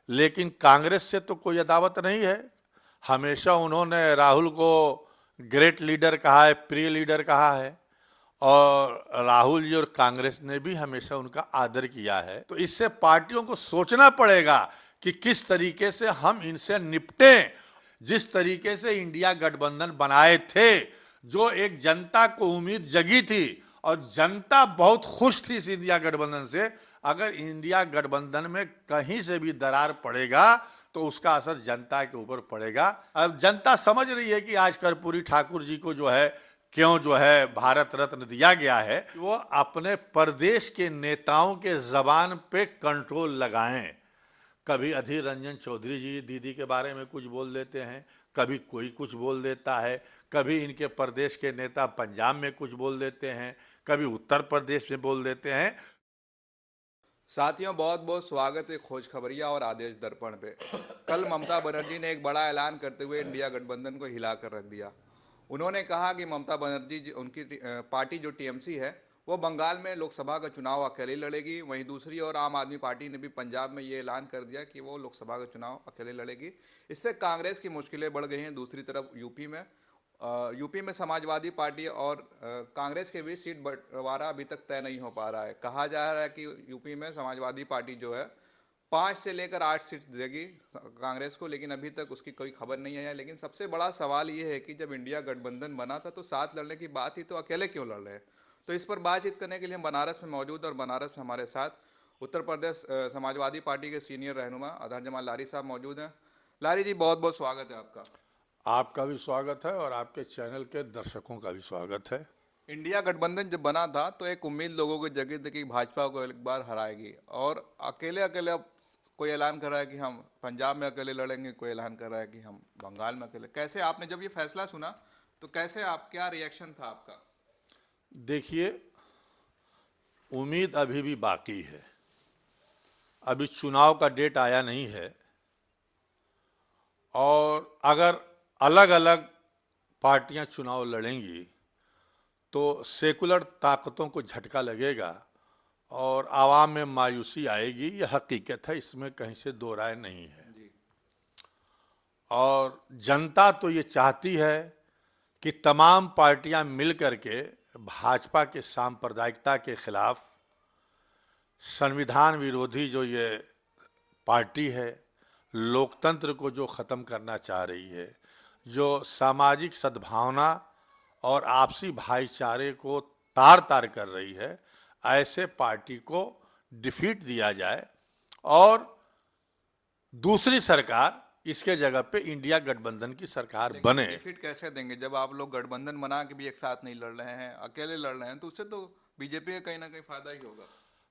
लेकिन कांग्रेस से तो कोई अदावत नहीं है। हमेशा उन्होंने राहुल को ग्रेट लीडर कहा है, प्रिय लीडर कहा है, और राहुल जी और कांग्रेस ने भी हमेशा उनका आदर किया है। तो इससे पार्टियों को सोचना पड़ेगा कि किस तरीके से हम इनसे निपटें। जिस तरीके से इंडिया गठबंधन बनाए थे, जो एक जनता को उम्मीद जगी थी और जनता बहुत खुश थी इस इंडिया गठबंधन से, अगर इंडिया गठबंधन में कहीं से भी दरार पड़ेगा तो उसका असर जनता के ऊपर पड़ेगा। अब जनता समझ रही है कि आज कर्पूरी ठाकुर जी को क्यों भारत रत्न दिया गया है। वो अपने प्रदेश के नेताओं के जबान पे कंट्रोल लगाएं। कभी अधीर रंजन चौधरी जी दीदी के बारे में कुछ बोल देते हैं, कभी कोई कुछ बोल देता है, कभी इनके प्रदेश के नेता पंजाब में कुछ बोल देते हैं, कभी उत्तर प्रदेश में बोल देते हैं। साथियों, बहुत बहुत स्वागत है खोज खबरिया और आदेश दर्पण पे। कल ममता बनर्जी ने एक बड़ा ऐलान करते हुए इंडिया गठबंधन को हिलाकर रख दिया। उन्होंने कहा कि ममता बनर्जी उनकी पार्टी जो टीएमसी है वो बंगाल में लोकसभा का चुनाव अकेले लड़ेगी। वहीं दूसरी ओर आम आदमी पार्टी ने भी पंजाब में ये ऐलान कर दिया कि वो लोकसभा का चुनाव अकेले लड़ेगी। इससे कांग्रेस की मुश्किलें बढ़ गई हैं। दूसरी तरफ यूपी में समाजवादी पार्टी और कांग्रेस के बीच सीट बंटवारा अभी तक तय नहीं हो पा रहा है। कहा जा रहा है कि यूपी में समाजवादी पार्टी जो है 5 से लेकर 8 सीट देगी कांग्रेस को, लेकिन अभी तक उसकी कोई खबर नहीं है। लेकिन सबसे बड़ा सवाल ये है कि जब इंडिया गठबंधन बना था तो साथ लड़ने की बात ही, तो अकेले क्यों लड़ रहे हैं। तो इस पर बातचीत करने के लिए हम बनारस में मौजूद, और बनारस में हमारे साथ उत्तर प्रदेश समाजवादी पार्टी के सीनियर रहनुमा अधर जमाल लारी साहब मौजूद हैं। लारी जी, बहुत बहुत स्वागत है आपका। आपका भी स्वागत है और आपके चैनल के दर्शकों का भी स्वागत है। इंडिया गठबंधन जब बना था तो एक उम्मीद लोगों को जगी थी कि भाजपा को एक बार हराएगी, और अकेले अकेले अब कोई ऐलान कर रहा है कि हम पंजाब में अकेले लड़ेंगे, कोई ऐलान कर रहा है कि हम बंगाल में अकेले। कैसे आपने जब ये फैसला सुना तो क्या रिएक्शन था आपका? देखिए, उम्मीद अभी भी बाकी है। अभी चुनाव का डेट आया नहीं है, और अगर अलग अलग पार्टियां चुनाव लड़ेंगी तो सेकुलर ताकतों को झटका लगेगा और आवाम में मायूसी आएगी। यह हकीकत है, इसमें कहीं से दो राय नहीं है। और जनता तो ये चाहती है कि तमाम पार्टियां मिल करके भाजपा के सांप्रदायिकता के खिलाफ, संविधान विरोधी जो ये पार्टी है, लोकतंत्र को जो ख़त्म करना चाह रही है, जो सामाजिक सद्भावना और आपसी भाईचारे को तार तार कर रही है, ऐसे पार्टी को डिफीट दिया जाए और दूसरी सरकार इसके जगह पे इंडिया गठबंधन की सरकार बने। डिफीट कैसे देंगे जब आप लोग गठबंधन बना के भी एक साथ नहीं लड़ रहे हैं, अकेले लड़ रहे हैं, तो उससे तो बीजेपी का कहीं ना कहीं फायदा ही होगा।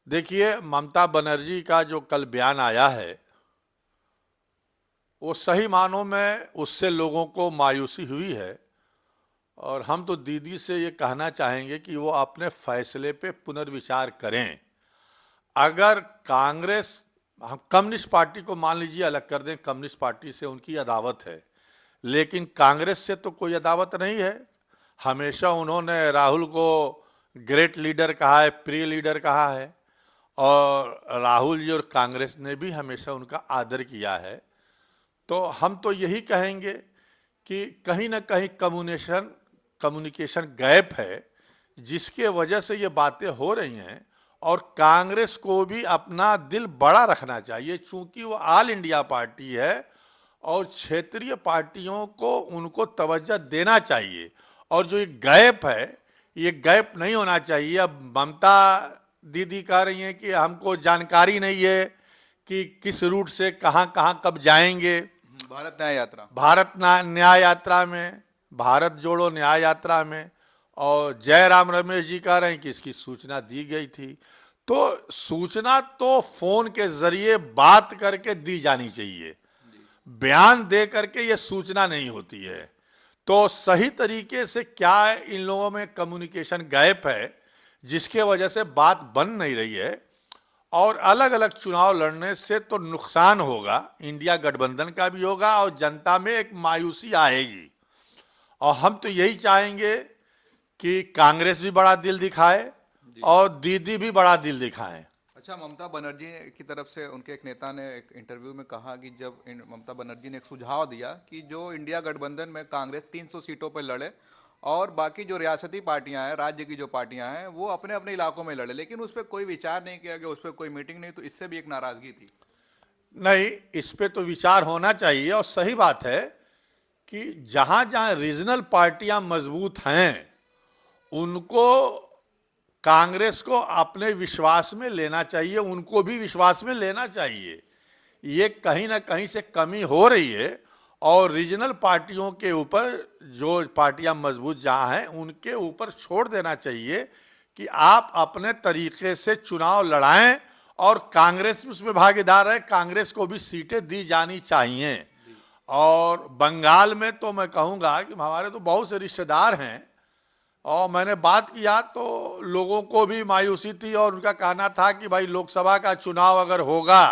देखिए, ममता बनर्जी का जो कल बयान आया है वो सही मानों में उससे लोगों को मायूसी हुई है, और हम तो दीदी से ये कहना चाहेंगे कि वो अपने फैसले पे पुनर्विचार करें। अगर कांग्रेस, हम कम्युनिस्ट पार्टी को मान लीजिए अलग कर दें, कम्युनिस्ट पार्टी से उनकी अदावत है, लेकिन कांग्रेस से तो कोई अदावत नहीं है। हमेशा उन्होंने राहुल को ग्रेट लीडर कहा है, प्रिय लीडर कहा है, और राहुल जी और कांग्रेस ने भी हमेशा उनका आदर किया है। तो हम तो यही कहेंगे कि कहीं ना कहीं कम्युनिकेशन गैप है, जिसके वजह से ये बातें हो रही हैं। और कांग्रेस को भी अपना दिल बड़ा रखना चाहिए, चूंकि वो ऑल इंडिया पार्टी है और क्षेत्रीय पार्टियों को उनको तवज्जो देना चाहिए। और जो ये गैप है, ये गैप नहीं होना चाहिए। अब ममता दीदी कह रही हैं कि हमको जानकारी नहीं है कि किस रूट से कहाँ कहाँ कब जाएंगे। भारत न्याय यात्रा में, भारत जोड़ो न्याय यात्रा में, और जयराम रमेश जी कह रहे हैं कि इसकी सूचना दी गई थी। तो सूचना तो फोन के जरिए बात करके दी जानी चाहिए, बयान दे करके ये सूचना नहीं होती है। तो सही तरीके से क्या इन लोगों में कम्युनिकेशन गैप है, जिसके वजह से बात बन नहीं रही है। और अलग अलग चुनाव लड़ने से तो नुकसान होगा, इंडिया गठबंधन का भी होगा और जनता में एक मायूसी आएगी। और हम तो यही चाहेंगे कि कांग्रेस भी बड़ा दिल दिखाए और दीदी भी बड़ा दिल दिखाएं। अच्छा, ममता बनर्जी की तरफ से उनके एक नेता ने एक इंटरव्यू में कहा कि जब ममता बनर्जी ने एक सुझाव दिया कि जो इंडिया गठबंधन में कांग्रेस 300 सीटों पर लड़े और बाकी जो रियासती पार्टियां हैं, राज्य की जो पार्टियां हैं, वो अपने अपने इलाकों में लड़े, लेकिन उस पर कोई विचार नहीं किया गया, उस पर कोई मीटिंग नहीं, तो इससे भी एक नाराजगी थी। नहीं, इस पे तो विचार होना चाहिए और सही बात है कि जहां जहां रीजनल पार्टियां मजबूत हैं उनको कांग्रेस को अपने विश्वास में लेना चाहिए, उनको भी विश्वास में लेना चाहिए। ये कहीं ना कहीं से कमी हो रही है और रीजनल पार्टियों के ऊपर, जो पार्टियां मजबूत जहां हैं उनके ऊपर छोड़ देना चाहिए कि आप अपने तरीके से चुनाव लड़ाएं और कांग्रेस भी उसमें भागीदार है, कांग्रेस को भी सीटें दी जानी चाहिए। और बंगाल में तो मैं कहूँगा कि हमारे तो बहुत से रिश्तेदार हैं और मैंने बात किया तो लोगों को भी मायूसी थी और उनका कहना था कि भाई लोकसभा का चुनाव अगर होगा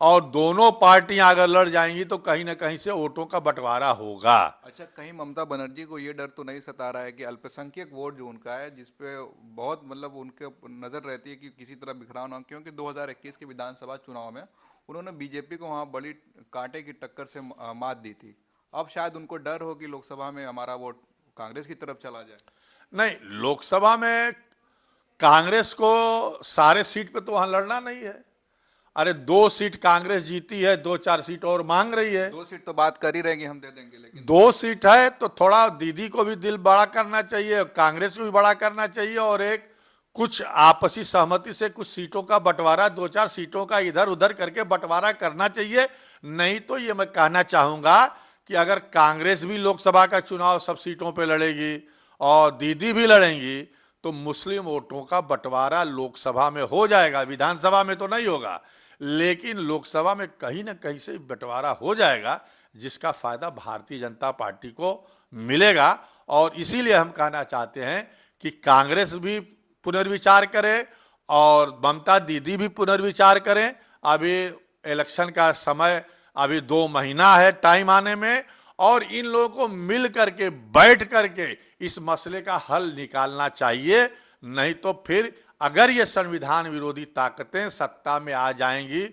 और दोनों पार्टियां अगर लड़ जाएंगी तो कहीं ना कहीं से वोटों का बंटवारा होगा। अच्छा, कहीं ममता बनर्जी को ये डर तो नहीं सता रहा है कि अल्पसंख्यक वोट जो उनका है, जिसपे बहुत मतलब उनके नज़र रहती है कि किसी तरह बिखराव ना हो, क्योंकि 2021 के विधानसभा चुनाव में उन्होंने बीजेपी को वहाँ बड़ी कांटे की टक्कर से मात दी थी। अब शायद उनको डर हो कि लोकसभा में हमारा वोट कांग्रेस की तरफ चला जाए। नहीं, लोकसभा में कांग्रेस को सारे सीट पे तो वहां लड़ना नहीं है। अरे 2 सीट कांग्रेस जीती है, 2-4 सीट और मांग रही है। 2 सीट तो बात कर ही रहेंगे, हम दे देंगे, लेकिन 2 सीट है तो थोड़ा दीदी को भी दिल बड़ा करना चाहिए, कांग्रेस को भी बड़ा करना चाहिए और एक कुछ आपसी सहमति से कुछ सीटों का बंटवारा, 2-4 सीटों का इधर उधर करके बंटवारा करना चाहिए। नहीं तो ये मैं कहना चाहूंगा कि अगर कांग्रेस भी लोकसभा का चुनाव सब सीटों पे लड़ेगी और दीदी भी लड़ेंगी तो मुस्लिम वोटों का बंटवारा लोकसभा में हो जाएगा, विधानसभा में तो नहीं होगा लेकिन लोकसभा में कहीं ना कहीं से बंटवारा हो जाएगा जिसका फायदा भारतीय जनता पार्टी को मिलेगा। और इसीलिए हम कहना चाहते हैं कि कांग्रेस भी पुनर्विचार करे और ममता दीदी भी पुनर्विचार करें। अभी इलेक्शन का समय, अभी 2 महीना है टाइम आने में और इन लोगों को मिल करके बैठ करके इस मसले का हल निकालना चाहिए। नहीं तो फिर अगर ये संविधान विरोधी ताकतें सत्ता में आ जाएंगी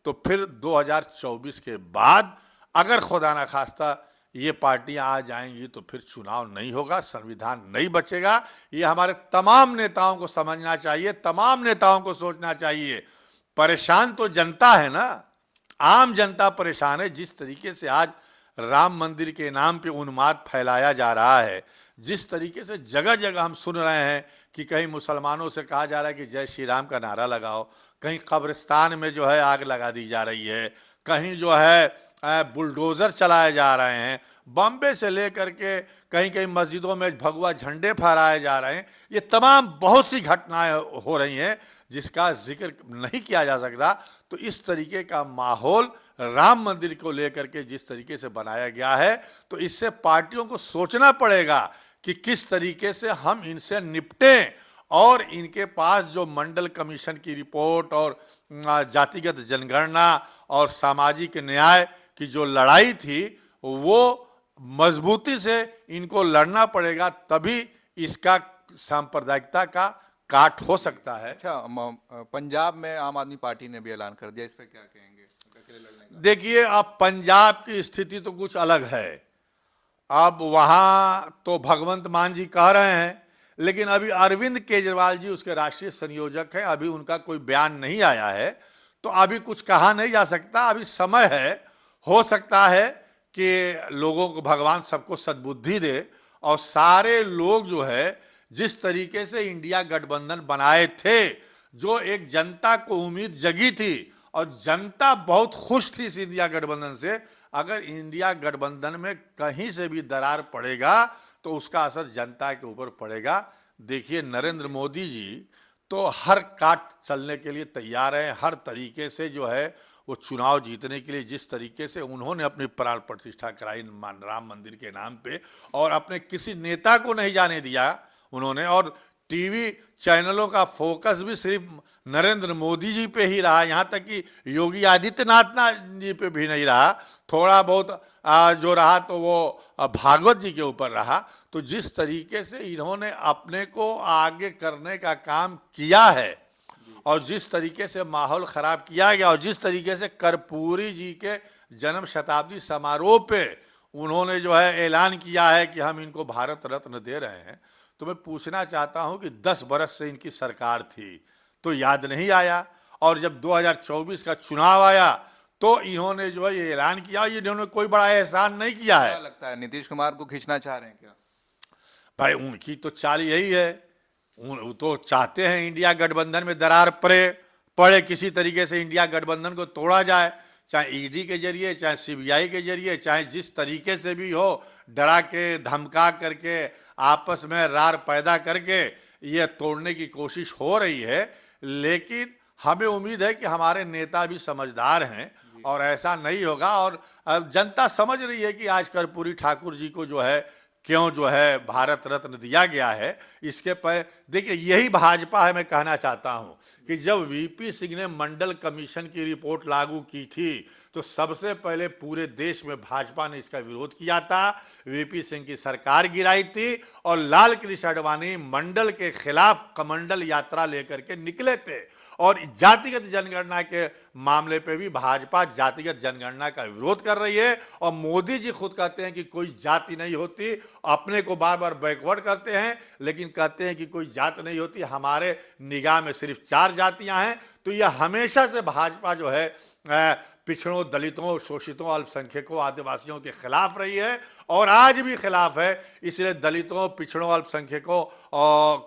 तो फिर 2024 के बाद अगर खुदा न खास्ता ये पार्टियां आ जाएंगी तो फिर चुनाव नहीं होगा, संविधान नहीं बचेगा। ये हमारे तमाम नेताओं को समझना चाहिए, तमाम नेताओं को सोचना चाहिए। परेशान तो जनता है ना, आम जनता परेशान है। जिस तरीके से आज राम मंदिर के नाम पे उन्माद फैलाया जा रहा है, जिस तरीके से जगह जगह हम सुन रहे हैं कि कहीं मुसलमानों से कहा जा रहा है कि जय श्री राम का नारा लगाओ, कहीं कब्रिस्तान में जो है आग लगा दी जा रही है, कहीं जो है बुलडोज़र चलाए जा रहे हैं, बॉम्बे से लेकर के कहीं कहीं मस्जिदों में भगवा झंडे फहराए जा रहे हैं। ये तमाम बहुत सी घटनाएं हो रही हैं जिसका जिक्र नहीं किया जा सकता। तो इस तरीके का माहौल राम मंदिर को लेकर के जिस तरीके से बनाया गया है तो इससे पार्टियों को सोचना पड़ेगा कि किस तरीके से हम इनसे निपटें। और इनके पास जो मंडल कमीशन की रिपोर्ट और जातिगत जनगणना और सामाजिक न्याय की जो लड़ाई थी वो मजबूती से इनको लड़ना पड़ेगा, तभी इसका सांप्रदायिकता का काट हो सकता है। अच्छा, पंजाब में आम आदमी पार्टी ने भी ऐलान कर दिया, इस पे क्या कहेंगे अकेले लड़ने का? देखिए, अब पंजाब की स्थिति तो कुछ अलग है। अब वहाँ तो भगवंत मान जी कह रहे हैं लेकिन अभी अरविंद केजरीवाल जी उसके राष्ट्रीय संयोजक हैं, अभी उनका कोई बयान नहीं आया है तो अभी कुछ कहा नहीं जा सकता। अभी समय है, हो सकता है कि लोगों को भगवान सबको सद्बुद्धि दे और सारे लोग जो है जिस तरीके से इंडिया गठबंधन बनाए थे, जो एक जनता को उम्मीद जगी थी और जनता बहुत खुश थी इस इंडिया गठबंधन से, अगर इंडिया गठबंधन में कहीं से भी दरार पड़ेगा तो उसका असर जनता के ऊपर पड़ेगा। देखिए, नरेंद्र मोदी जी तो हर काट चलने के लिए तैयार हैं, हर तरीके से जो है वो चुनाव जीतने के लिए जिस तरीके से उन्होंने अपनी प्राण प्रतिष्ठा कराई राम मंदिर के नाम पे और अपने किसी नेता को नहीं जाने दिया उन्होंने, और टीवी चैनलों का फोकस भी सिर्फ नरेंद्र मोदी जी पे ही रहा, यहाँ तक कि योगी आदित्यनाथ जी पे भी नहीं रहा, थोड़ा बहुत जो रहा तो वो भागवत जी के ऊपर रहा। तो जिस तरीके से इन्होंने अपने को आगे करने का काम किया है और जिस तरीके से माहौल खराब किया गया और जिस तरीके से कर्पूरी जी के जन्म शताब्दी समारोह पे उन्होंने जो है ऐलान किया है कि हम इनको भारत रत्न दे रहे हैं, तो मैं पूछना चाहता हूं कि 10 बरस से इनकी सरकार थी तो याद नहीं आया, और जब 2024 का चुनाव आया तो इन्होंने जो है ये ऐलान किया, ये इन्होंने कोई बड़ा एहसान नहीं किया है। क्या लगता है नीतीश कुमार को खींचना चाह रहे हैं क्या? भाई उनकी तो चाल यही है, वो तो चाहते हैं इंडिया गठबंधन में दरार पड़े किसी तरीके से इंडिया गठबंधन को तोड़ा जाए, चाहे ईडी के जरिए, चाहे सीबीआई के जरिए, चाहे जिस तरीके से भी हो, डरा के धमका करके आपस में रार पैदा करके ये तोड़ने की कोशिश हो रही है। लेकिन हमें उम्मीद है कि हमारे नेता भी समझदार हैं और ऐसा नहीं होगा। और अब जनता समझ रही है कि आज कर्पूरी ठाकुर जी को जो है क्यों जो है भारत रत्न दिया गया है। इसके पर देखिए यही भाजपा है। मैं कहना चाहता हूं कि जब वीपी सिंह ने मंडल कमीशन की रिपोर्ट लागू की थी तो सबसे पहले पूरे देश में भाजपा ने इसका विरोध किया था, वीपी सिंह की सरकार गिराई थी और लाल कृष्ण आडवाणी मंडल के खिलाफ कमंडल यात्रा लेकर के निकले थे। और जातिगत जनगणना के मामले पे भी भाजपा जातिगत जनगणना का विरोध कर रही है। और मोदी जी खुद कहते हैं कि कोई जाति नहीं होती, अपने को बार बार बैकवर्ड करते हैं लेकिन कहते हैं कि कोई जात नहीं होती, हमारे निगाह में सिर्फ 4 जातियां हैं। तो यह हमेशा से भाजपा जो है पिछड़ों, दलितों, शोषितों, अल्पसंख्यकों, आदिवासियों के खिलाफ रही है और आज भी खिलाफ है। इसलिए दलितों, पिछड़ों, अल्पसंख्यकों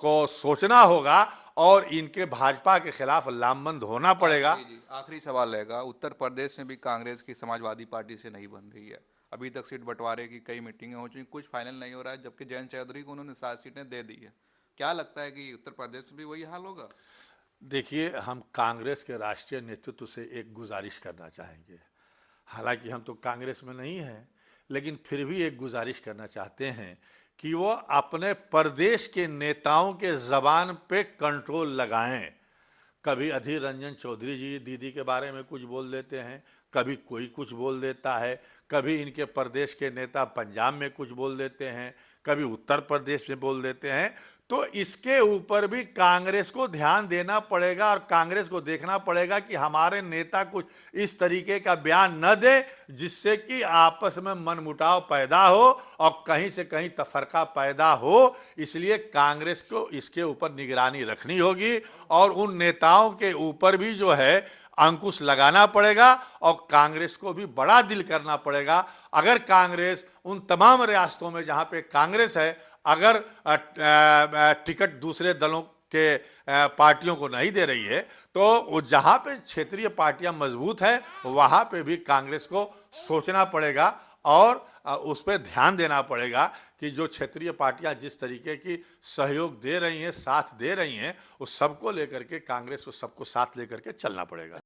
को सोचना होगा और इनके भाजपा के खिलाफ लामबंद होना पड़ेगा। जी, आखिरी सवाल रहेगा, उत्तर प्रदेश में भी कांग्रेस की समाजवादी पार्टी से नहीं बन रही है। अभी तक सीट बंटवारे की कई मीटिंगें हो चुकी, कुछ फाइनल नहीं हो रहा है, जबकि जयंत चौधरी को उन्होंने 7 सीटें दे दी है। क्या लगता है कि उत्तर प्रदेश में भी वही हाल होगा? देखिए, हम कांग्रेस के राष्ट्रीय नेतृत्व से एक गुजारिश करना चाहेंगे। हालांकि हम तो कांग्रेस में नहीं हैं, लेकिन फिर भी एक गुजारिश करना चाहते हैं कि वो अपने प्रदेश के नेताओं के ज़बान पे कंट्रोल लगाएं। कभी अधीर रंजन चौधरी जी दीदी के बारे में कुछ बोल देते हैं, कभी कोई कुछ बोल देता है, कभी इनके प्रदेश के नेता पंजाब में कुछ बोल देते हैं, कभी उत्तर प्रदेश में बोल देते हैं। तो इसके ऊपर भी कांग्रेस को ध्यान देना पड़ेगा और कांग्रेस को देखना पड़ेगा कि हमारे नेता कुछ इस तरीके का बयान न दे जिससे कि आपस में मनमुटाव पैदा हो और कहीं से कहीं तफरका पैदा हो। इसलिए कांग्रेस को इसके ऊपर निगरानी रखनी होगी और उन नेताओं के ऊपर भी जो है अंकुश लगाना पड़ेगा और कांग्रेस को भी बड़ा दिल करना पड़ेगा। अगर कांग्रेस उन तमाम रियासतों में जहां पे कांग्रेस है, अगर टिकट दूसरे दलों के पार्टियों को नहीं दे रही है तो जहां पे क्षेत्रीय पार्टियां मजबूत हैं वहां पे भी कांग्रेस को सोचना पड़ेगा और उस पर ध्यान देना पड़ेगा कि जो क्षेत्रीय पार्टियां जिस तरीके की सहयोग दे रही हैं, साथ दे रही हैं, उस सबको लेकर के कांग्रेस को सबको साथ लेकर के चलना पड़ेगा।